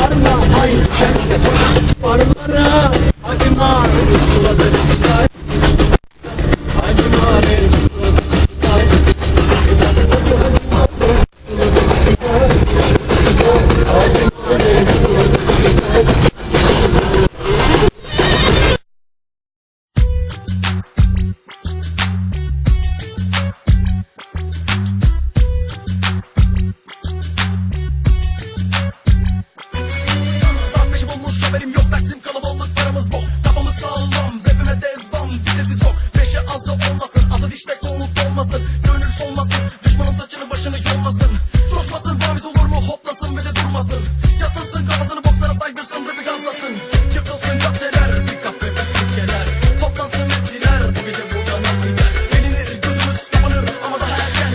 Varma ay sende varlara. Hadi mağarın suları çıkar. Hadi mağarın suları çıkar. Sarpeşi bulmuş haberim yok, Taksim kalabalık paramız bol. Kafamız sağlam, rapime devam, vitesi sok. Peşe azı olmasın, azı dişte kovuk olmasın. Gönül solmasın, düşmanın saçını başını yolmasın. Coşmasın, vamiz olur mu hoplasın ve de durmasın. Yaslasın kafasını boksana saydırsın, rapi gazlasın. Yıkılsın caddeler, bir kahve bir silkeler. Toplansın hepsiler, bu gece buradan gider. Elinir gözümüz kapanır ama daha erken.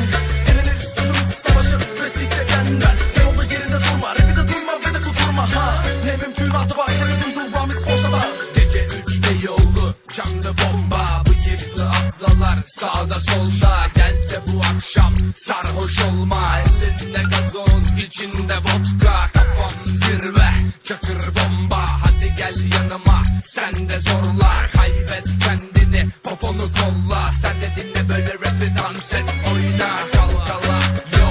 Elenir sözümüz savaşır, preslik çekenler. Sen olduğu yerinde durma, rapi de durma ve de kuturma ha. Ne mümkünatı var, ne duyduğu vamiz forsada. Gece 3'te yollu, canlı bomba. Bıyıklı ablalar sağda solda. Gel de bu akşam sarhoş olma. Elinde gazoz, içinde vodka. Kafam zirve, çakır bomba. Hadi gel yanıma, sen de zorla. Kaybet kendini, poponu kolla. Sen de dinle böyle rapi, dans et, oyna. Çalkala, yo,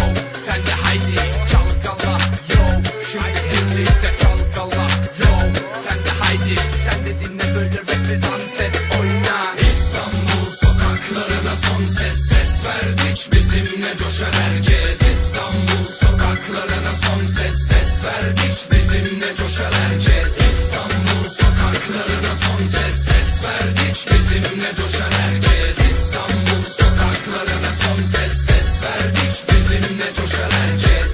sen de haydi çalkala, yo. Şimdi birlikte çalkala, yo. Sen de haydi, sen de dinle böyle rapi, dans et, oyna. İstanbul sokaklarına son ses, ses verdik bizimle coşar herkes. İstanbul sokaklarına son ses, ses verdik bizimle coşar herkes. İstanbul sokaklarına son ses, ses verdik bizimle coşar herkes. İstanbul sokaklarına son ses, ses verdik bizimle coşar herkes.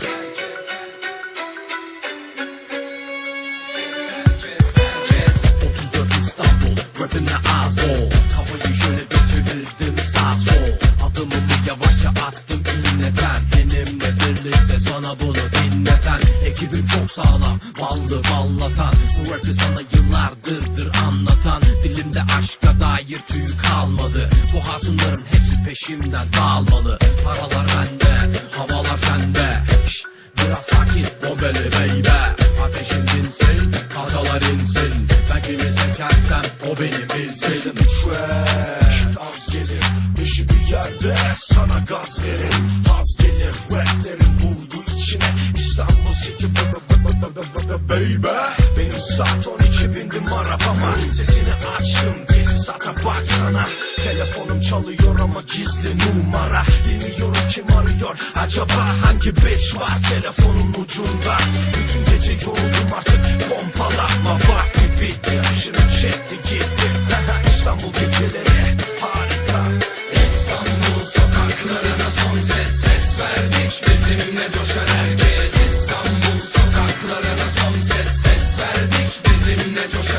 34 İstanbul, rapine az bol. Kafayı şöyle bir çevirdim sağ sol. Adımımı yavaşça attım inleten. Benimle birlikte sana bunu dinleten. Ekibim çok sağlam, ballı ballatan. Bu rapi sana yıllardırdır anlatan. Dilimde aşka dair tüy kalmadı. Bu hatunların hepsi peşimden dağılmalı. Paralar bende, havalar sende. Şş, biraz sakin, bombeli baby. Ateşin dinsin, kadalar insin. Ben kimi seçersem o benim bilsin. Trash az gelir, beşi bir yerde sana gaz verir. Az gelir, raplerin vurdu içine. İstanbul City baby. Benim saat 12 bindim arabama. Sesini açtım, tesisata baksana. Telefonum çalıyor ama gizli numara. Bilmiyorum kim arıyor, acaba hangi bitch var telefonun ucunda. Bütün gece yoruldum artık, pompalama vakti bitti. Aşırı çekti gitti. İstanbul geceleri harika. İstanbul sokaklarına son ses, ses verdik bizimle coşar herkes. İstanbul sokaklarına son ses, ses verdik bizimle coşar